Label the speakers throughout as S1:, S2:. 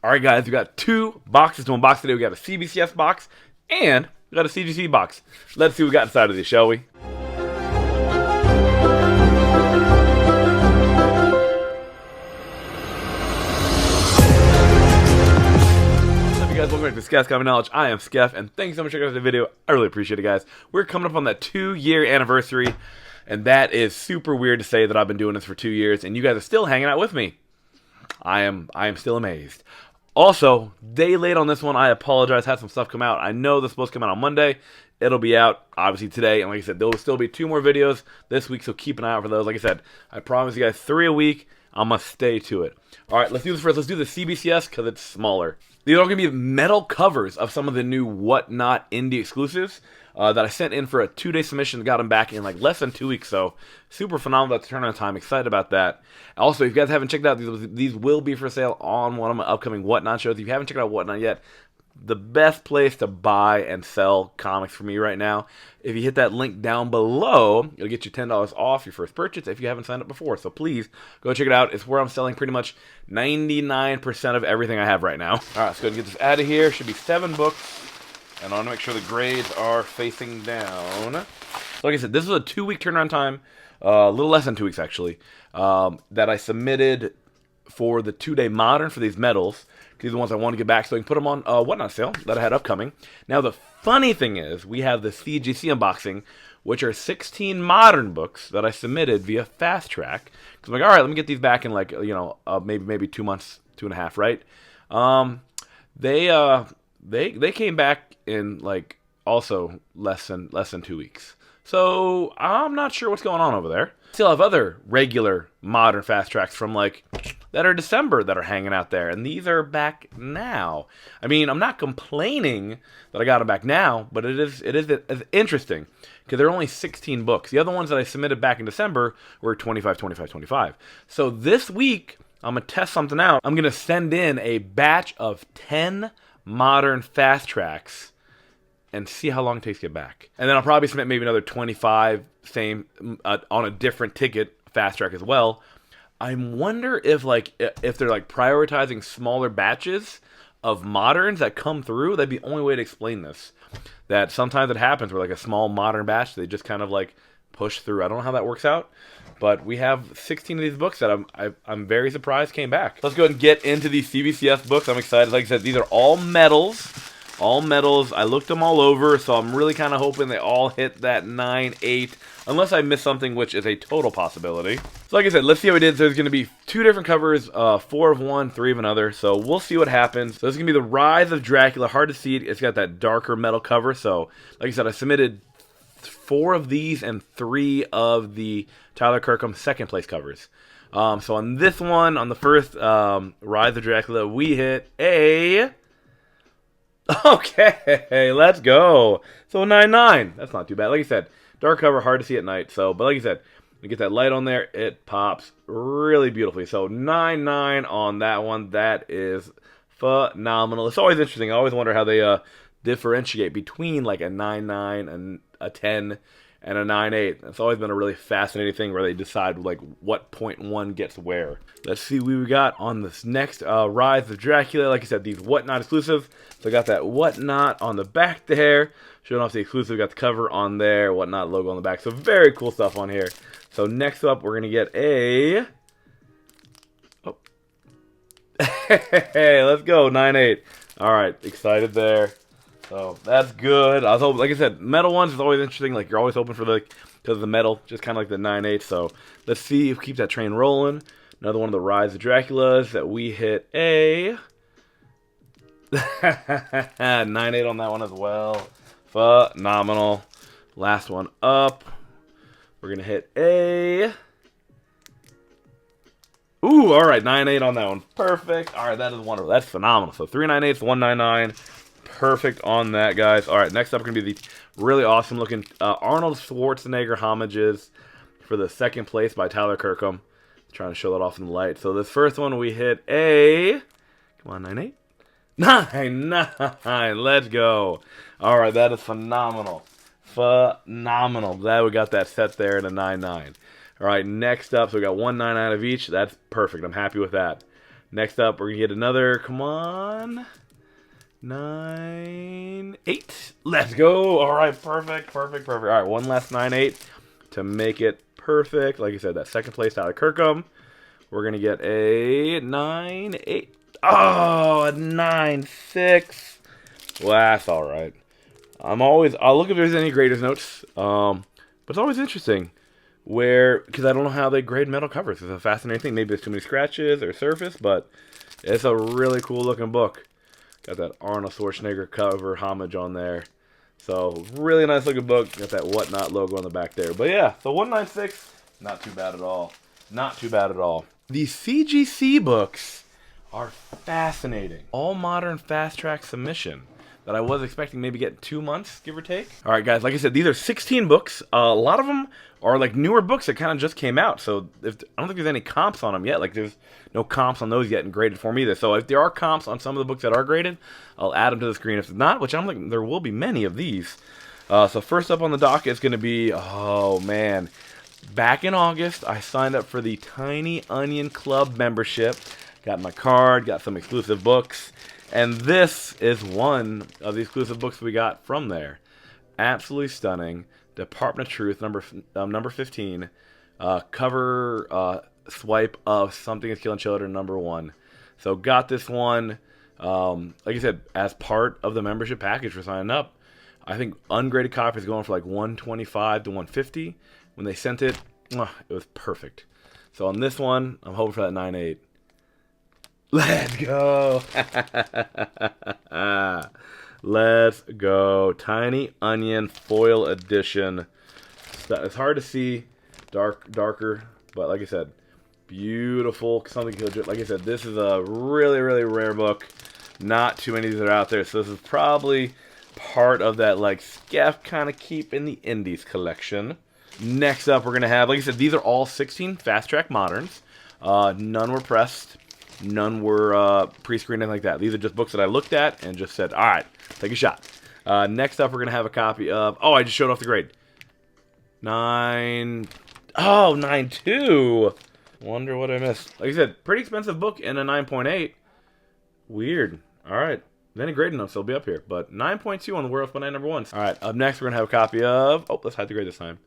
S1: Alright guys, we got two boxes to unbox today. We got a CBCS box and we got a CGC box. Let's see what we got inside of these, shall we? Guys, welcome back to Skeff's Common Knowledge. I am Skeff, and thanks so much for checking out the video. I really appreciate it, guys. We're coming up on that 2-year anniversary, and that is super weird to say that I've been doing this for 2 years, and you guys are still hanging out with me. I am still amazed. Also, day late on this one. I apologize. Had some stuff come out. I know this is supposed to come out on Monday. It'll be out, obviously, today. And like I said, there will still be 2 more videos this week, so keep an eye out for those. Like I said, I promise you guys 3 a week. I'm going to stay to it. All right, let's do this first. Let's do the CBCS because it's smaller. These are going to be metal covers of some of the new Whatnot indie exclusives that I sent in for a 2-day submission. Got them back in like less than 2 weeks, so super phenomenal. That's turnaround time. Excited about that. Also, if you guys haven't checked out, these will be for sale on one of my upcoming Whatnot shows. If you haven't checked out Whatnot yet, the best place to buy and sell comics for me right now. If you hit that link down below, it'll get you $10 off your first purchase if you haven't signed up before. So please go check it out. It's where I'm selling pretty much 99% of everything I have right now. All right, let's go ahead and get this out of here. Should be 7 books. And I want to make sure the grades are facing down. So like I said, this is a 2-week turnaround time. A little less than 2 weeks, actually. That I submitted for the 2-day modern for these medals. These are the ones I want to get back so I can put them on Whatnot sale that I had upcoming. Now, the funny thing is, we have the CGC unboxing, which are 16 modern books that I submitted via Fast Track. Because I'm like, all right, let me get these back in like, maybe 2 months, 2.5, right? They came back in like also less than 2 weeks. So I'm not sure what's going on over there. Still have other regular modern Fast Tracks from like that are December that are hanging out there, and these are back now. I mean, I'm not complaining that I got them back now, but it is interesting because they're only 16 books. The other ones that I submitted back in December were 25, 25, 25. So this week I'm gonna test something out. I'm gonna send in a batch of 10 modern Fast Tracks and see how long it takes to get back. And then I'll probably submit maybe another 25 same on a different ticket Fast Track as well. I wonder if they're like prioritizing smaller batches of moderns that come through. That'd be the only way to explain this. That sometimes it happens where like a small modern batch, they just kind of like push through. I don't know how that works out, but we have 16 of these books that I'm very surprised came back. Let's go ahead and get into these CBCS books. I'm excited. Like I said, these are all medals. All medals. I looked them all over, so I'm really kind of hoping they all hit that 9-8, unless I missed something, which is a total possibility. So like I said, let's see how we did. So there's going to be 2 different covers, 4 of one, 3 of another, so we'll see what happens. So this is going to be The Rise of Dracula. Hard to see it. It's got that darker metal cover, so like I said, I submitted 4 of these and 3 of the Tyler Kirkham second place covers. So on this one, on the first Rise of Dracula, we hit a... Okay, let's go. So 9-9. That's not too bad. Like I said, dark cover, hard to see at night. So, but like I said, we get that light on there, it pops really beautifully. So 9-9 on that one. That is phenomenal. It's always interesting. I always wonder how they differentiate between like a 9-9 and a 10 and a 9-8. It's always been a really fascinating thing where they decide like what point one gets where. Let's see what we got on this next Rise of Dracula. Like I said, these Whatnot exclusives. So I got that Whatnot on the back there. Showing off the exclusive. We got the cover on there. Whatnot logo on the back. So very cool stuff on here. So next up, we're going to get a... Oh. Hey, let's go. 9-8. All right. Excited there. So that's good. I was hoping, like I said, metal ones is always interesting. Like you're always hoping for because of the metal, just kind of like the 9-8. So let's see if we keep that train rolling. Another one of the Rise of Draculas that we hit a 9-8 on that one as well. Phenomenal. Last one up. We're gonna hit a. Ooh, all right, 9-8 on that one. Perfect. All right, that is wonderful. That's phenomenal. So 3 9-8s, 1 9-9. Perfect on that, guys. All right, next up, going to be the really awesome looking Arnold Schwarzenegger homages for the second place by Tyler Kirkham. Trying to show that off in the light. So this first one, we hit a... Come on, 9-8. 9-9. Let's go. All right, that is phenomenal. Phenomenal. Glad we got that set there in a 9-9. All right, next up, so we got 1 9-9 of each. That's perfect. I'm happy with that. Next up, we're going to get another, come on, 9-8. Let's go. All right, perfect. All right, one last 9-8 to make it perfect. Like I said, that second place out of Kirkham. We're going to get a 9-8. Oh, a 9-6. Well, that's all right. I'll look if there's any graders notes. But it's always interesting because I don't know how they grade metal covers. It's a fascinating thing. Maybe there's too many scratches or surface, but it's a really cool looking book. Got that Arnold Schwarzenegger cover homage on there. So, really nice looking book. Got that Whatnot logo on the back there. But yeah, the 196, not too bad at all. Not too bad at all. These CGC books are fascinating. All modern fast track submission that I was expecting maybe get 2 months, give or take. All right, guys, like I said, these are 16 books. A lot of them are like newer books that kind of just came out. So I don't think there's any comps on them yet. Like there's no comps on those yet and graded for me either. So if there are comps on some of the books that are graded, I'll add them to the screen. If not, which I don't think there will be many of these. So first up on the docket is going to be, oh man, back in August, I signed up for the Tiny Onion Club membership. Got my card, got some exclusive books. And this is one of the exclusive books we got from there. Absolutely stunning. Department of Truth, number 15. Cover swipe of Something is Killing Children, number 1. So got this one, like I said, as part of the membership package for signing up. I think ungraded copy is going for like $125 to $150. When they sent it, it was perfect. So on this one, I'm hoping for that 9-8. Let's go. Let's go. Tiny Onion Foil Edition. It's hard to see darker, but like I said, beautiful. Something like I said, this is a really, really rare book. Not too many of these are out there, so this is probably part of that like Skeff kind of keep in the indies collection. Next up, we're gonna have, like I said, these are all 16 Fast Track Moderns. None were pressed. None were pre-screened, anything like that. These are just books that I looked at and just said, all right, take a shot. Next up, we're going to have a copy of... Oh, I just showed off the grade. 9.2. Wonder what I missed. Like I said, pretty expensive book and a 9.8. Weird. All right. Then a graded note, so it'll be up here. But 9.2 on the World Finite number 1. All right, up next, we're going to have a copy of... Oh, let's hide the grade this time.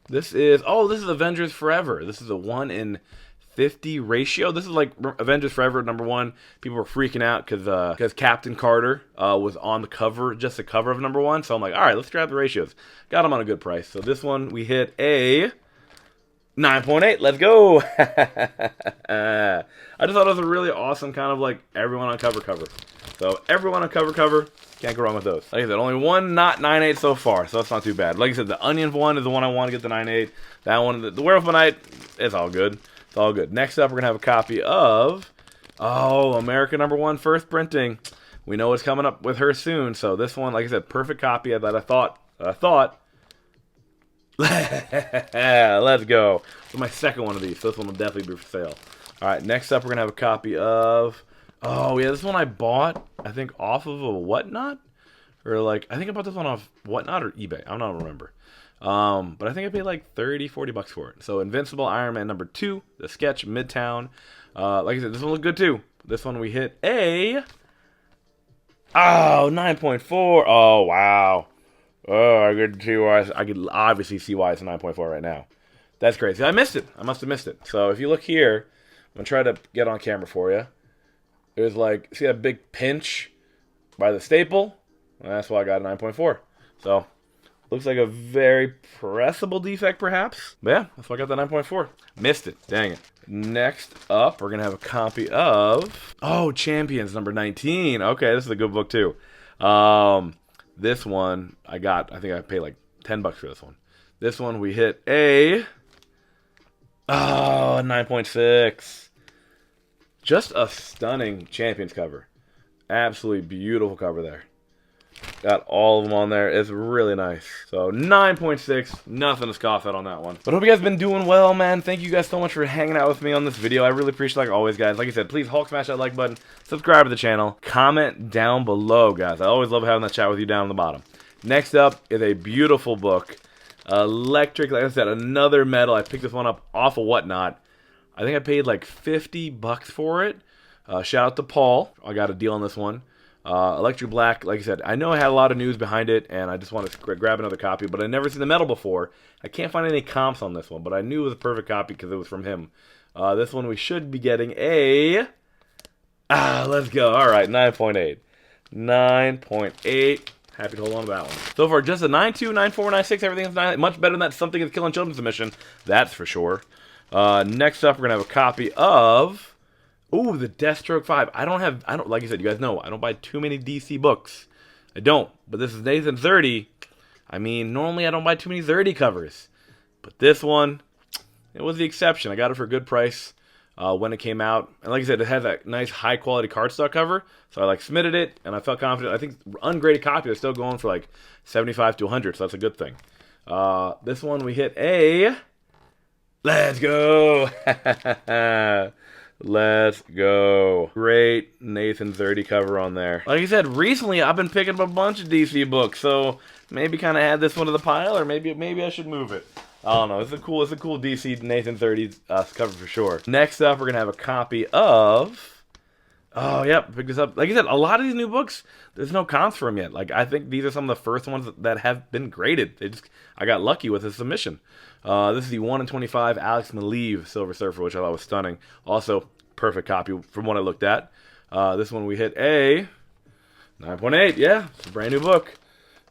S1: This is Avengers Forever. This is a 1 in 50 ratio. This is like Avengers Forever number 1. People were freaking out because Captain Carter was on the cover, just the cover of number 1. So I'm like, all right, let's grab the ratios. Got them on a good price. So this one we hit a 9.8. Let's go. I just thought it was a really awesome kind of like everyone on cover. So everyone on cover. Can't go wrong with those. Like I said, only one not 9.8 so far, so that's not too bad. Like I said, the Onion one is the one I want to get the 9.8. That one, the Werewolf Night, it's all good. It's all good. Next up, we're gonna have a copy of America number 1 first printing. We know what's coming up with her soon. So this one, like I said, perfect copy that I thought. Let's go. So my second one of these. So this one will definitely be for sale. All right. Next up, we're gonna have a copy of. Oh yeah, this one I bought. I think off of a Whatnot, or like I think I bought this one off Whatnot or eBay. I don't remember. But I think I paid like $30-40 for it. So Invincible Iron Man number 2, the sketch Midtown. Like I said, this one looked good too. This one we hit a 9.4. Oh wow. Oh, I could see why. I could obviously see why it's a 9.4 right now. That's crazy. I missed it. I must have missed it. So if you look here, I'm gonna try to get on camera for you. There's like, see that big pinch by the staple? Well, that's why I got a 9.4. So looks like a very pressable defect, perhaps. But yeah, that's why I got the 9.4. Missed it. Dang it. Next up, we're going to have a copy of... Champions, number 19. Okay, this is a good book, too. This one, I think I paid like $10 for this one. This one, we hit a... 9.6. Just a stunning Champions cover. Absolutely beautiful cover there. Got all of them on there. It's really nice. So 9.6. Nothing to scoff at on that one. But I hope you guys been doing well, man. Thank you guys so much for hanging out with me on this video. I really appreciate it, like always, guys. Like I said, please Hulk smash that like button. Subscribe to the channel. Comment down below, guys. I always love having that chat with you down on the bottom. Next up is a beautiful book. Electric, like I said, another metal. I picked this one up off of Whatnot. I think I paid like $50 for it. Shout out to Paul. I got a deal on this one. Electric Black, like I said, I know it had a lot of news behind it, and I just wanted to grab another copy, but I'd never seen the metal before. I can't find any comps on this one, but I knew it was a perfect copy because it was from him. This one we should be getting a... let's go. All right, 9.8. 9.8. Happy to hold on to that one. So far, just a 9.2, 9.4, 9.6. Everything's much better than that Something is Killing Children submission. That's for sure. Next up, we're going to have a copy of... Ooh, the Deathstroke 5. I don't, like I said, you guys know, I don't buy too many DC books. I don't. But this is Nathan 30. I mean, normally I don't buy too many 30 covers. But this one, it was the exception. I got it for a good price when it came out. And like I said, it had that nice high-quality cardstock cover. So I submitted it, and I felt confident. I think ungraded copies are still going for like 75 to 100, so that's a good thing. This one we hit a... Let's go! Let's go. Great Nathan 30 cover on there. Like I said, recently I've been picking up a bunch of DC books, so maybe kind of add this one to the pile, or maybe I should move it. I don't know. It's a cool DC Nathan 30 cover for sure. Next up, we're gonna have a copy of... Oh, yep, pick this up. Like I said, a lot of these new books, there's no comps for them yet. Like, I think these are some of the first ones that have been graded. I got lucky with this submission. This is the 1 in 25 Alex Maleev Silver Surfer, which I thought was stunning. Also, perfect copy from what I looked at. This one we hit a 9.8. Yeah, it's a brand new book.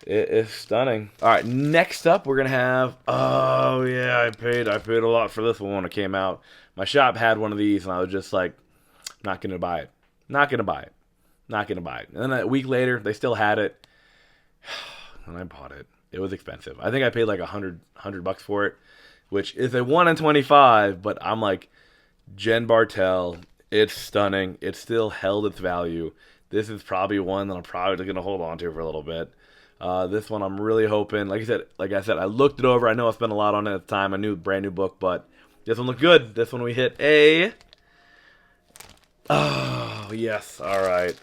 S1: It is stunning. All right, next up we're gonna have. Oh yeah, I paid a lot for this one when it came out. My shop had one of these, and I was just like, not gonna buy it. Not gonna buy it. Not gonna buy it. And then a week later, they still had it, and I bought it. It was expensive. I think I paid like $100 for it, which is a 1 in 25. But I'm like, Jen Bartel, it's stunning. It still held its value. This is probably one that I'm probably gonna hold on to for a little bit. This one I'm really hoping. Like I said, I looked it over. I know I spent a lot on it at the time. I knew brand new book, but this one looked good. This one we hit a. Oh yes, all right.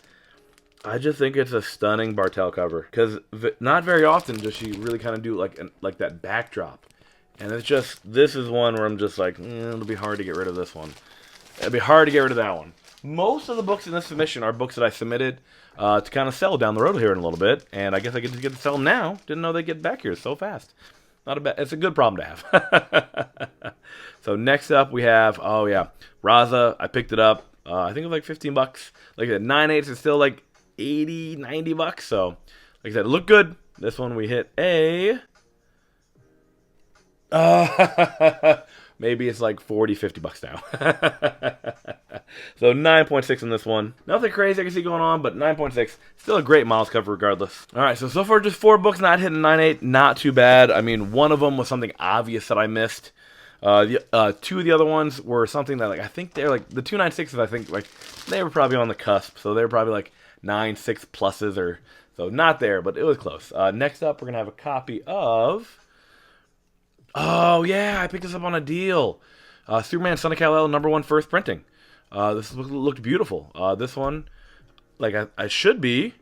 S1: I just think it's a stunning Bartel cover because not very often does she really kind of do like that backdrop, and it's just this is one where I'm just like it'll be hard to get rid of this one. It'll be hard to get rid of that one. Most of the books in this submission are books that I submitted to kind of sell down the road here in a little bit, and I guess I get to sell them now. Didn't know they'd get back here so fast. Not a bad. It's a good problem to have. So next up we have Raza. I picked it up. I think it was like $15. Like I said, 9/8 is still like $80, $90. So like I said, it looked good. This one we hit a. Maybe it's like $40, $50 now. So 9.6 on this one. Nothing crazy I can see going on, but 9.6. Still a great Miles cover regardless. Alright, so far just 4 books not hitting 9.8. Not too bad. I mean, one of them was something obvious that I missed. 2 of the other ones were something that, like, I think they're like, the 296s, I think, like, they were probably on the cusp. So they were probably like 9.6 pluses or, so not there, but it was close. Next up, we're going to have a copy of. Oh, yeah, I picked this up on a deal. Superman Son of Kal-El, #1 first printing. This looked beautiful. This one, like, I should be.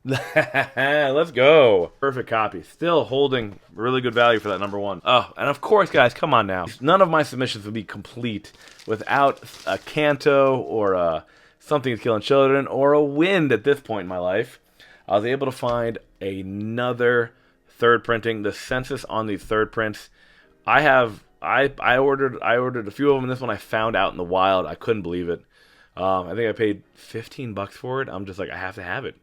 S1: Let's go. Perfect copy. Still holding really good value for that #1. Oh, and of course, guys, come on now. None of my submissions would be complete without a Canto or a Something is Killing Children or a Wind at this point in my life. I was able to find another third printing. The census on these third prints, I ordered a few of them. This one I found out in the wild. I couldn't believe it. I think I paid $15 for it. I'm just like, I have to have it.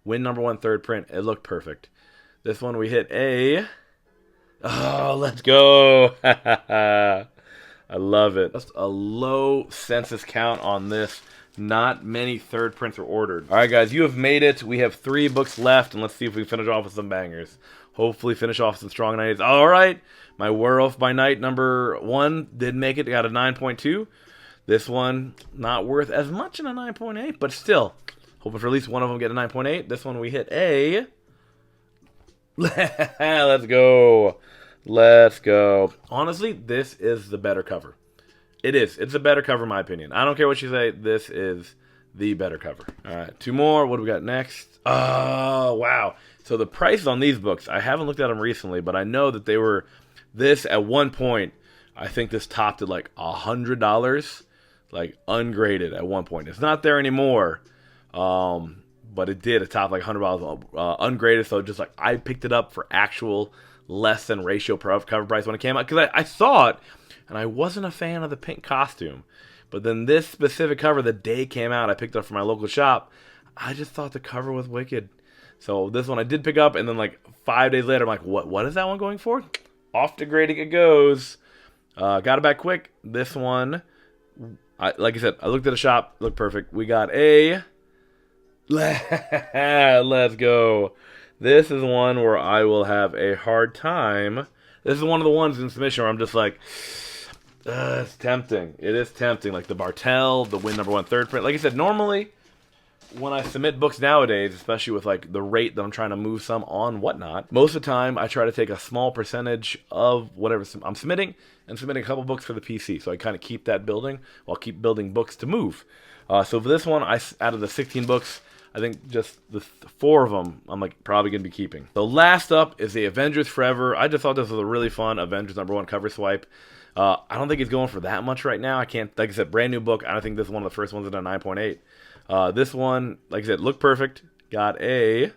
S1: Win #1 third print. It looked perfect. This one we hit a. Oh, let's go. I love it. Just a low census count on this. Not many third prints are ordered. All right, guys, you have made it. We have 3 books left, and let's see if we finish off with some bangers. Hopefully finish off some strong 90s. All right, my Werewolf by Night #1 did make it. Got a 9.2. This one, not worth as much in a 9.8, but still, hoping for at least one of them get a 9.8. This one we hit a. Let's go. Let's go. Honestly, this is the better cover. It is. It's a better cover in my opinion. I don't care what you say. This is the better cover. All right, 2 more. What do we got next? Oh, wow. So the prices on these books, I haven't looked at them recently, but I know that they were this at one point. I think this topped at like $100, like ungraded at one point. It's not there anymore, but it did. It topped like $100 ungraded. So just like I picked it up for actual less than ratio cover price when it came out, because I saw it and I wasn't a fan of the pink costume. But then this specific cover, the day it came out, I picked it up from my local shop. I just thought the cover was wicked. So this one I did pick up, and then like 5 days later, I'm like, what is that one going for? Off to grading it goes. Got it back quick. This one, like I said, I looked at the shop, looked perfect. We got a, let's go. This is one where I will have a hard time. This is one of the ones in submission where I'm just like, it's tempting. It is tempting. Like the Bartell, the Win #1 third print. Like I said, normally when I submit books nowadays, especially with like the rate that I'm trying to move some on whatnot, most of the time I try to take a small percentage of whatever I'm submitting and submitting a couple books for the PC. So I kind of keep that building while keep building books to move. So for this one, out of the 16 books, I think just the 4 of them I'm like probably going to be keeping. So last up is the Avengers Forever. I just thought this was a really fun Avengers #1 cover swipe. I don't think it's going for that much right now. I can't, like I said, brand new book. I don't think this is one of the first ones at a 9.8. This one, like I said, looked perfect. Got a,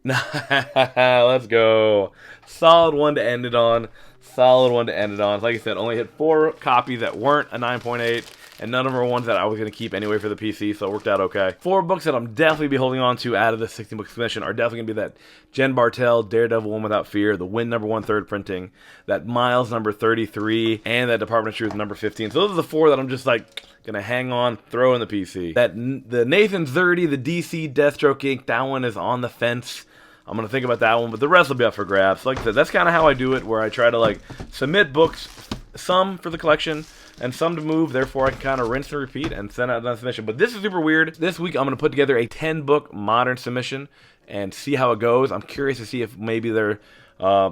S1: let's go. Solid one to end it on. Solid one to end it on. Like I said, only hit 4 copies that weren't a 9.8. And none of them are ones that I was going to keep anyway for the PC, so it worked out okay. 4 books that I'm definitely be holding on to out of the 16-book submission are definitely going to be that Jen Bartell, Daredevil One Without Fear, the Win #1 third printing, that Miles #33, and that Department of Truth #15. So those are the 4 that I'm just like going to hang on, throw in the PC. The Nathan Zerdy, the DC Deathstroke Inc., that one is on the fence. I'm going to think about that one, but the rest will be up for grabs. Like I said, that's kind of how I do it, where I try to like submit books, some for the collection, and some to move, therefore I can kind of rinse and repeat and send out another submission. But this is super weird. This week I'm going to put together a 10-book modern submission and see how it goes. I'm curious to see if maybe they're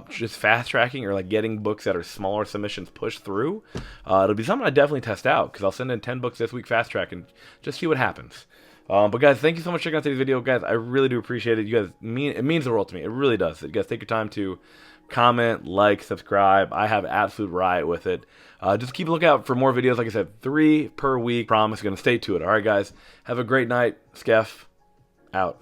S1: just fast tracking or like getting books that are smaller submissions pushed through. It'll be something I definitely test out, because I'll send in 10 books this week fast track and just see what happens. But guys, thank you so much for checking out today's video. Guys, I really do appreciate it. You guys it means the world to me. It really does. You guys take your time to comment, like, subscribe. I have absolute riot with it. Just keep a lookout for more videos. Like I said, 3 per week. Promise, going to stay to it. All right, guys. Have a great night. Skeff, out.